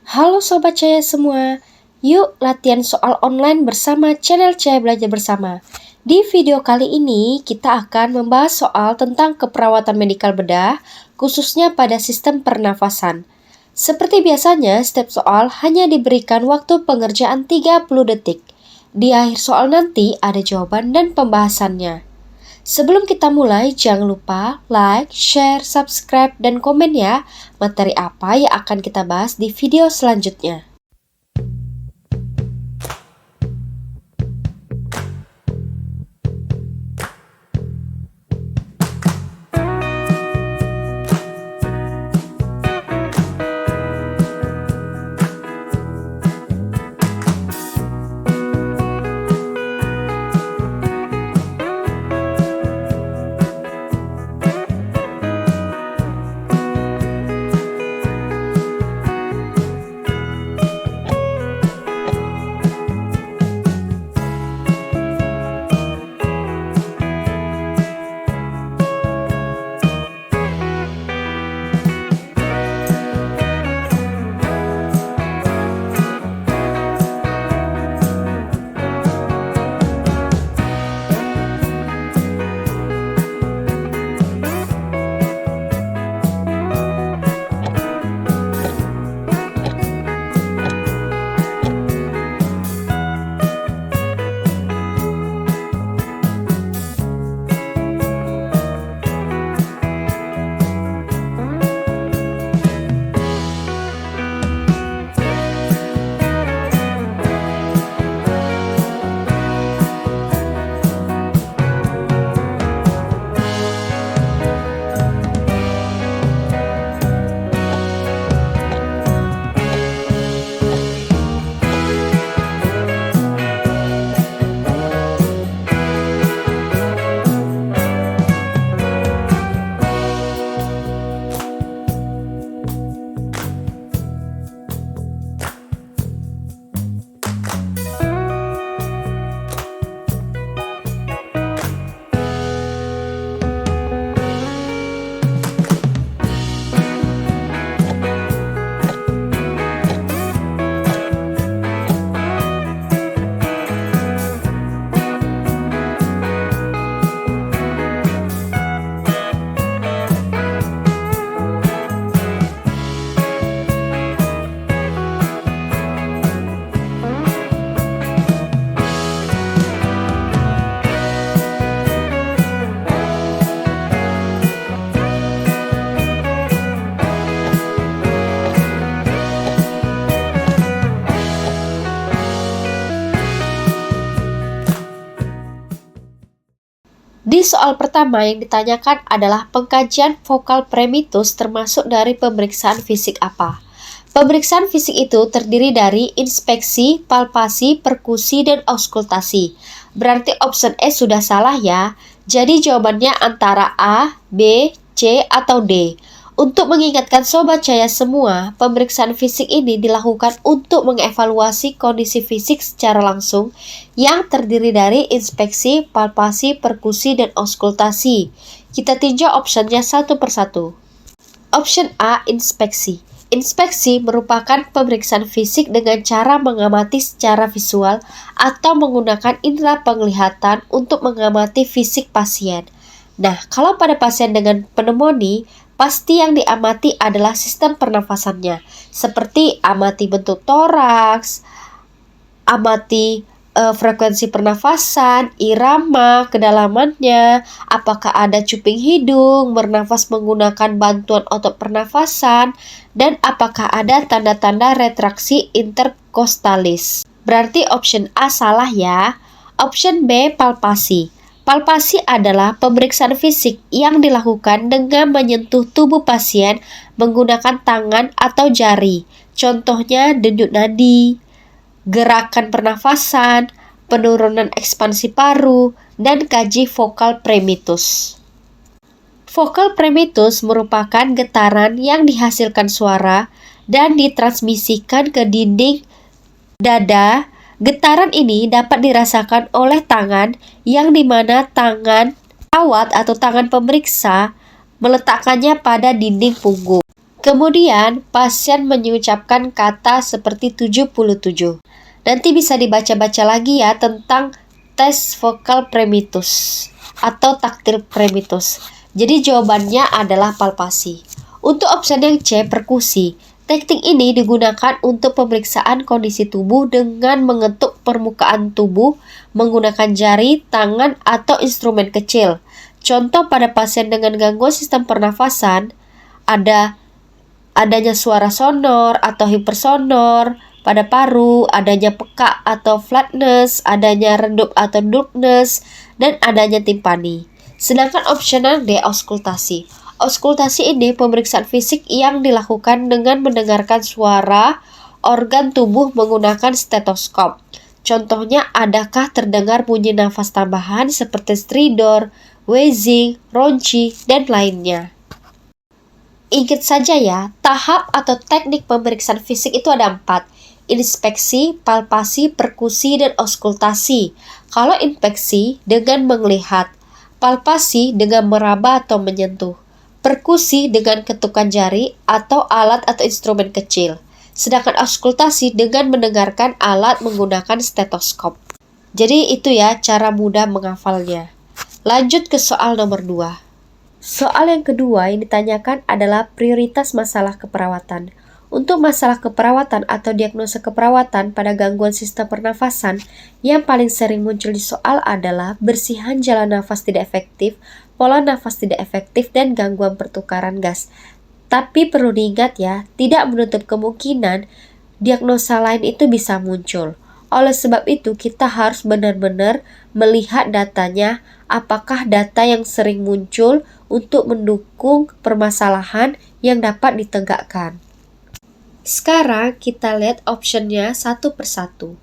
Halo Sobat Cahaya semua, yuk latihan soal online bersama channel Cahaya Belajar Bersama. Di video kali ini kita akan membahas soal tentang keperawatan medikal bedah, khususnya pada sistem pernafasan. Seperti biasanya, setiap soal hanya diberikan waktu pengerjaan 30 detik. Di akhir soal nanti ada jawaban dan pembahasannya. Sebelum kita mulai, jangan lupa like, share, subscribe, dan komen ya materi apa yang akan kita bahas di video selanjutnya. Di soal pertama yang ditanyakan adalah pengkajian vokal primitus termasuk dari pemeriksaan fisik apa? Pemeriksaan fisik itu terdiri dari inspeksi, palpasi, perkusi, dan auskultasi. Berarti option E sudah salah ya. Jadi jawabannya antara A, B, C, atau D. Untuk mengingatkan Sobat Cahaya semua, pemeriksaan fisik ini dilakukan untuk mengevaluasi kondisi fisik secara langsung yang terdiri dari inspeksi, palpasi, perkusi, dan auskultasi. Kita tinjau optionnya satu persatu. Option A, inspeksi. Inspeksi merupakan pemeriksaan fisik dengan cara mengamati secara visual atau menggunakan indera penglihatan untuk mengamati fisik pasien. Nah, kalau pada pasien dengan pneumonia, pasti yang diamati adalah sistem pernafasannya, seperti amati bentuk toraks, amati frekuensi pernafasan, irama, kedalamannya, apakah ada cuping hidung, bernafas menggunakan bantuan otot pernafasan, dan apakah ada tanda-tanda retraksi interkostalis. Berarti option A salah ya. Option B, palpasi. Palpasi adalah pemeriksaan fisik yang dilakukan dengan menyentuh tubuh pasien menggunakan tangan atau jari. Contohnya denyut nadi, gerakan pernafasan, penurunan ekspansi paru, dan kaji vokal primitus. Vokal primitus merupakan getaran yang dihasilkan suara dan ditransmisikan ke dinding dada. Getaran ini dapat dirasakan oleh tangan yang dimana tangan perawat atau tangan pemeriksa meletakkannya pada dinding punggung. Kemudian, pasien mengucapkan kata seperti 77. Nanti bisa dibaca-baca lagi ya tentang tes vokal primitus atau taktil primitus. Jadi jawabannya adalah palpasi. Untuk opsi yang C, perkusi. Teknik ini digunakan untuk pemeriksaan kondisi tubuh dengan mengetuk permukaan tubuh menggunakan jari, tangan, atau instrumen kecil. Contoh pada pasien dengan gangguan sistem pernafasan, adanya suara sonor atau hipersonor pada paru, adanya pekak atau flatness, adanya redup atau dulness, dan adanya timpani. Sedangkan opsional D, auskultasi. Auskultasi ini pemeriksaan fisik yang dilakukan dengan mendengarkan suara organ tubuh menggunakan stetoskop. Contohnya, adakah terdengar bunyi nafas tambahan seperti stridor, wheezing, ronchi, dan lainnya. Ingat saja ya, tahap atau teknik pemeriksaan fisik itu ada 4. Inspeksi, palpasi, perkusi, dan auskultasi. Kalau inspeksi dengan melihat, palpasi dengan meraba atau menyentuh, perkusi dengan ketukan jari atau alat atau instrumen kecil, sedangkan auskultasi dengan mendengarkan alat menggunakan stetoskop. Jadi itu ya cara mudah menghafalnya. Lanjut ke soal nomor 2. Soal yang kedua yang ditanyakan adalah prioritas masalah keperawatan. Untuk masalah keperawatan atau diagnosa keperawatan pada gangguan sistem pernafasan, yang paling sering muncul di soal adalah bersihan jalan nafas tidak efektif, pola nafas tidak efektif, dan gangguan pertukaran gas. Tapi perlu diingat ya, tidak menutup kemungkinan diagnosa lain itu bisa muncul. Oleh sebab itu, kita harus benar-benar melihat datanya, apakah data yang sering muncul untuk mendukung permasalahan yang dapat ditegakkan. Sekarang kita lihat optionnya satu persatu.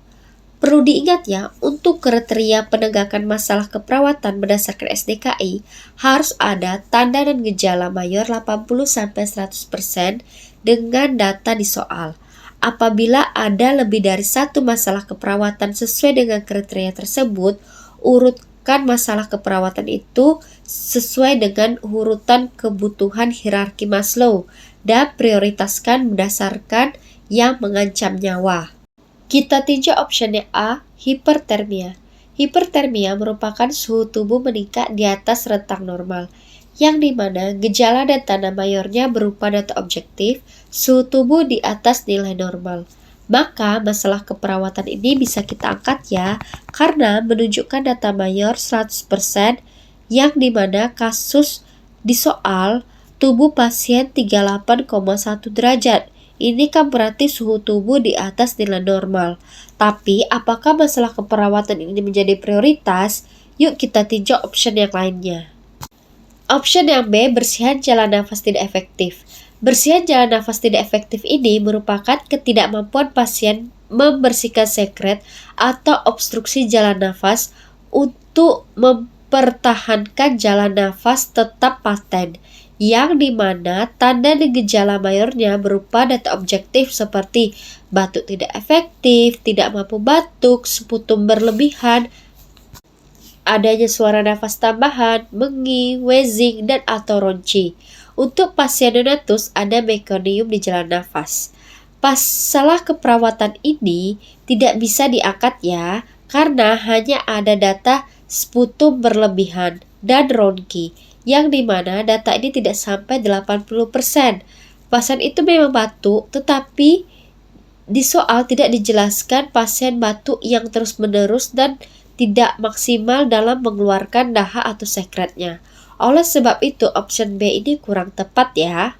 Perlu diingat ya, untuk kriteria penegakan masalah keperawatan berdasarkan SDKI harus ada tanda dan gejala mayor 80-100% dengan data di soal. Apabila ada lebih dari satu masalah keperawatan sesuai dengan kriteria tersebut, urutkan masalah keperawatan itu sesuai dengan urutan kebutuhan hierarki Maslow dan prioritaskan berdasarkan yang mengancam nyawa. Kita tinjau optionnya A, hipertermia. Hipertermia merupakan suhu tubuh meningkat di atas rentang normal, yang dimana gejala dan tanda mayornya berupa data objektif, suhu tubuh di atas nilai normal. Maka masalah keperawatan ini bisa kita angkat ya, karena menunjukkan data mayor 100%, yang dimana kasus di soal tubuh pasien 38,1 derajat. Ini kan berarti suhu tubuh di atas nilai normal. Tapi apakah masalah keperawatan ini menjadi prioritas? Yuk kita tinjau option yang lainnya. Option yang B, bersihan jalan nafas tidak efektif. Bersihan jalan nafas tidak efektif ini merupakan ketidakmampuan pasien membersihkan sekret atau obstruksi jalan nafas untuk mempertahankan jalan nafas tetap paten, yang dimana tanda dan gejala mayornya berupa data objektif seperti batuk tidak efektif, tidak mampu batuk, sputum berlebihan, adanya suara nafas tambahan, mengi, wheezing, dan atau ronchi. Untuk pasien neonatus ada mekonium di jalan nafas. Masalah keperawatan ini tidak bisa diangkat ya, karena hanya ada data sputum berlebihan dan ronki, yang dimana data ini tidak sampai 80%. Pasien itu memang batuk, tetapi di soal tidak dijelaskan pasien batuk yang terus-menerus dan tidak maksimal dalam mengeluarkan dahak atau sekretnya. Oleh sebab itu, option B ini kurang tepat ya.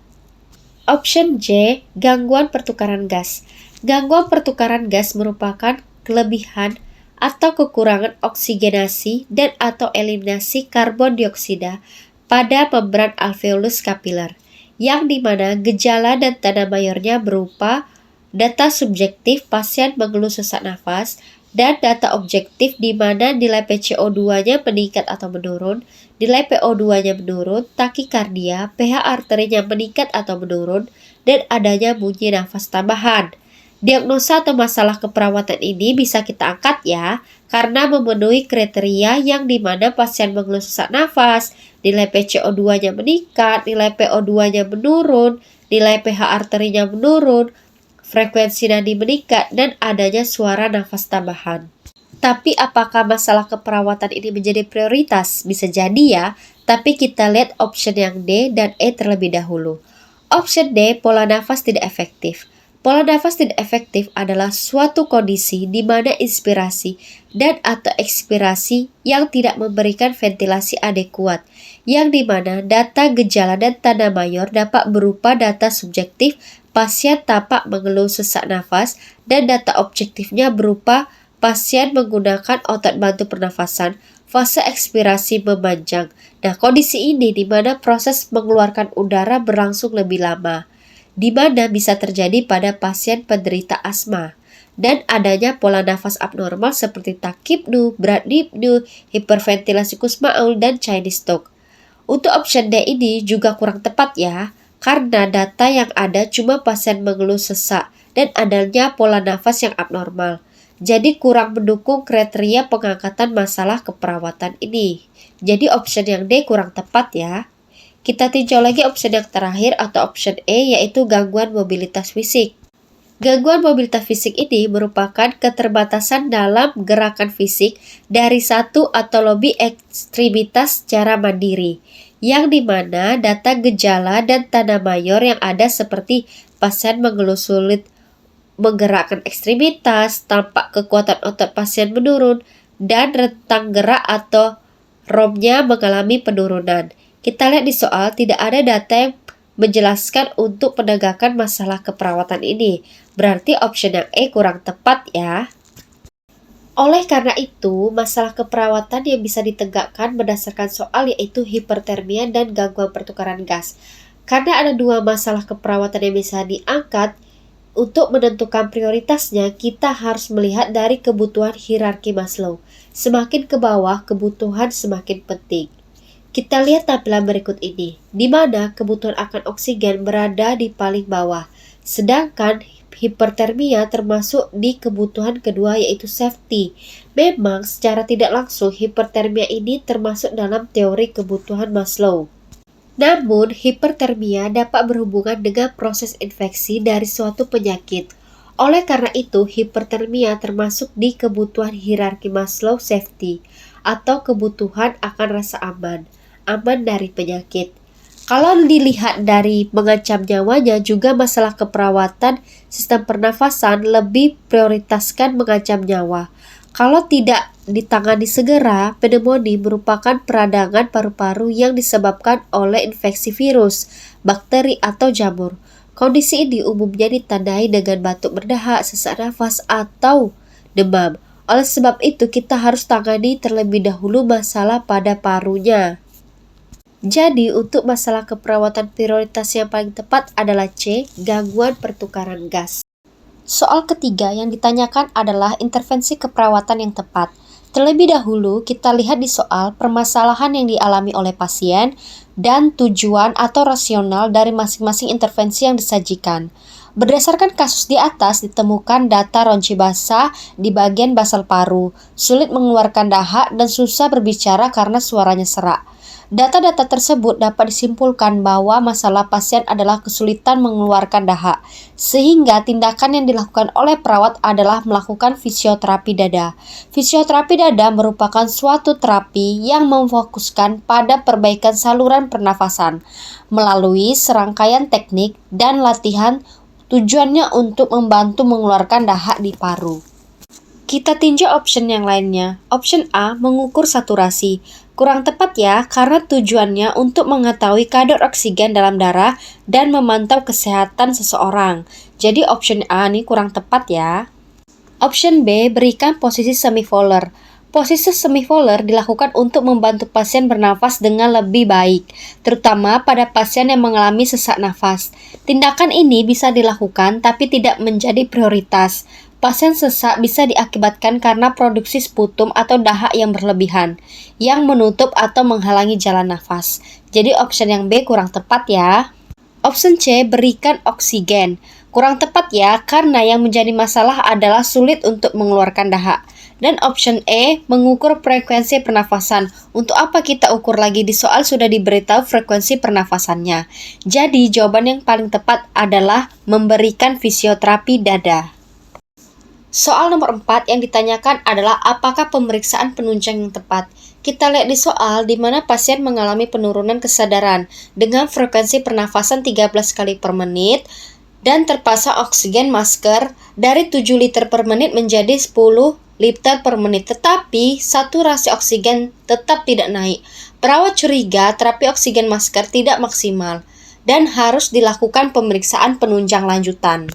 Option J, gangguan pertukaran gas. Gangguan pertukaran gas merupakan kelebihan atau kekurangan oksigenasi dan atau eliminasi karbon dioksida pada membran alveolus kapiler, yang dimana gejala dan tanda mayornya berupa data subjektif pasien mengeluh sesak nafas dan data objektif di mana nilai PCO2-nya meningkat atau menurun, nilai PO2-nya menurun, takikardia, pH arterinya meningkat atau menurun, dan adanya bunyi nafas tambahan. Diagnosa atau masalah keperawatan ini bisa kita angkat ya, karena memenuhi kriteria yang dimana pasien mengeluh sesak nafas, nilai PCO2-nya meningkat, nilai PO2-nya menurun, nilai pH arterinya menurun, frekuensi nadi meningkat, dan adanya suara nafas tambahan. Tapi apakah masalah keperawatan ini menjadi prioritas? Bisa jadi ya, tapi kita lihat option yang D dan E terlebih dahulu. Option D, pola nafas tidak efektif. Pola nafas tidak efektif adalah suatu kondisi di mana inspirasi dan atau ekspirasi yang tidak memberikan ventilasi adekuat, yang di mana data gejala dan tanda mayor dapat berupa data subjektif pasien tampak mengeluh sesak nafas dan data objektifnya berupa pasien menggunakan otot bantu pernafasan, fase ekspirasi memanjang. Nah, kondisi ini di mana proses mengeluarkan udara berlangsung lebih lama, di mana bisa terjadi pada pasien penderita asma, dan adanya pola nafas abnormal seperti takipnu, bradipnu, hiperventilasi kusmaul, dan Chinese talk. Untuk option D ini juga kurang tepat ya, karena data yang ada cuma pasien mengeluh sesak dan adanya pola nafas yang abnormal. Jadi kurang mendukung kriteria pengangkatan masalah keperawatan ini. Jadi option yang D kurang tepat ya. Kita tinjau lagi option yang terakhir atau option E, yaitu gangguan mobilitas fisik. Gangguan mobilitas fisik ini merupakan keterbatasan dalam gerakan fisik dari satu atau lebih ekstremitas secara mandiri, yang dimana data gejala dan tanda mayor yang ada seperti pasien mengeluh sulit menggerakkan ekstremitas, tampak kekuatan otot pasien menurun, dan rentang gerak atau ROM-nya mengalami penurunan. Kita lihat di soal tidak ada data yang menjelaskan untuk penegakan masalah keperawatan ini. Berarti option yang E kurang tepat ya. Oleh karena itu, masalah keperawatan yang bisa ditegakkan berdasarkan soal yaitu hipertermia dan gangguan pertukaran gas. Karena ada dua masalah keperawatan yang bisa diangkat, untuk menentukan prioritasnya kita harus melihat dari kebutuhan hierarki Maslow. Semakin ke bawah, kebutuhan semakin penting. Kita lihat tampilan berikut ini, di mana kebutuhan akan oksigen berada di paling bawah, sedangkan hipertermia termasuk di kebutuhan kedua yaitu safety. Memang secara tidak langsung hipertermia ini termasuk dalam teori kebutuhan Maslow. Namun, hipertermia dapat berhubungan dengan proses infeksi dari suatu penyakit. Oleh karena itu, hipertermia termasuk di kebutuhan hierarki Maslow safety atau kebutuhan akan rasa aman dari penyakit. Kalau dilihat dari mengancam nyawanya, juga masalah keperawatan sistem pernafasan lebih prioritaskan mengancam nyawa. Kalau tidak ditangani segera, pneumonia merupakan peradangan paru-paru yang disebabkan oleh infeksi virus, bakteri, atau jamur. Kondisi ini umumnya ditandai dengan batuk berdahak, sesak nafas, atau demam. Oleh sebab itu, kita harus tangani terlebih dahulu masalah pada parunya. Jadi, untuk masalah keperawatan prioritas yang paling tepat adalah C, gangguan pertukaran gas. Soal ketiga yang ditanyakan adalah intervensi keperawatan yang tepat. Terlebih dahulu, kita lihat di soal permasalahan yang dialami oleh pasien dan tujuan atau rasional dari masing-masing intervensi yang disajikan. Berdasarkan kasus di atas, ditemukan data ronci basah di bagian basal paru, sulit mengeluarkan dahak, dan susah berbicara karena suaranya serak. Data-data tersebut dapat disimpulkan bahwa masalah pasien adalah kesulitan mengeluarkan dahak, sehingga tindakan yang dilakukan oleh perawat adalah melakukan fisioterapi dada. Fisioterapi dada merupakan suatu terapi yang memfokuskan pada perbaikan saluran pernafasan melalui serangkaian teknik dan latihan, tujuannya untuk membantu mengeluarkan dahak di paru. Kita tinjau option yang lainnya. Option A, mengukur saturasi. Kurang tepat ya, karena tujuannya untuk mengetahui kadar oksigen dalam darah dan memantau kesehatan seseorang. Jadi option A ini kurang tepat ya. Option B, berikan posisi semivolar. Posisi semivolar dilakukan untuk membantu pasien bernafas dengan lebih baik, terutama pada pasien yang mengalami sesak nafas. Tindakan ini bisa dilakukan tapi tidak menjadi prioritas. Pasien sesak bisa diakibatkan karena produksi sputum atau dahak yang berlebihan, yang menutup atau menghalangi jalan nafas. Jadi option yang B kurang tepat ya. Option C, berikan oksigen. Kurang tepat ya, karena yang menjadi masalah adalah sulit untuk mengeluarkan dahak. Dan option E, mengukur frekuensi pernafasan. Untuk apa kita ukur lagi, di soal sudah diberitahu frekuensi pernafasannya. Jadi jawaban yang paling tepat adalah memberikan fisioterapi dada. Soal nomor 4 yang ditanyakan adalah apakah pemeriksaan penunjang yang tepat. Kita lihat di soal di mana pasien mengalami penurunan kesadaran dengan frekuensi pernafasan 13 kali per menit dan terpasang oksigen masker dari 7 liter per menit menjadi 10 liter per menit. Tetapi saturasi oksigen tetap tidak naik. Perawat curiga terapi oksigen masker tidak maksimal dan harus dilakukan pemeriksaan penunjang lanjutan.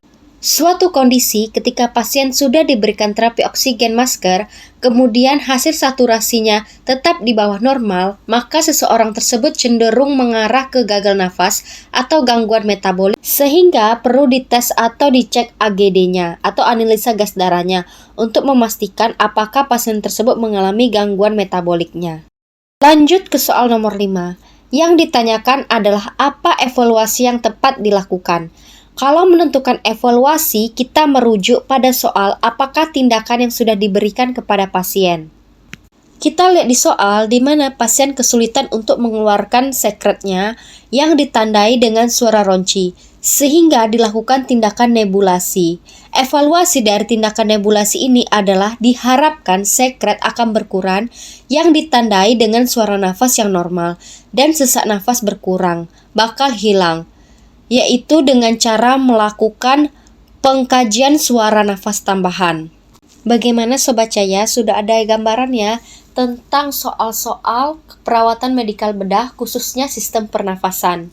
Suatu kondisi ketika pasien sudah diberikan terapi oksigen masker, kemudian hasil saturasinya tetap di bawah normal, maka seseorang tersebut cenderung mengarah ke gagal nafas atau gangguan metabolik, sehingga perlu dites atau dicek AGD-nya atau analisa gas darahnya untuk memastikan apakah pasien tersebut mengalami gangguan metaboliknya. Lanjut ke soal nomor 5. Yang ditanyakan adalah apa evaluasi yang tepat dilakukan. Kalau menentukan evaluasi, kita merujuk pada soal apakah tindakan yang sudah diberikan kepada pasien. Kita lihat di soal di mana pasien kesulitan untuk mengeluarkan sekretnya yang ditandai dengan suara ronci, sehingga dilakukan tindakan nebulasi. Evaluasi dari tindakan nebulasi ini adalah diharapkan sekret akan berkurang yang ditandai dengan suara nafas yang normal dan sesak nafas berkurang, bakal hilang, yaitu dengan cara melakukan pengkajian suara nafas tambahan. Bagaimana Sobat Cahaya, sudah ada gambaran ya tentang soal-soal perawatan medikal bedah khususnya sistem pernafasan.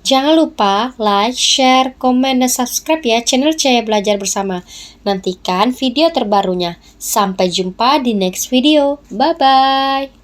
Jangan lupa like, share, komen, dan subscribe ya channel Cahaya Belajar Bersama. Nantikan video terbarunya. Sampai jumpa di next video. Bye-bye.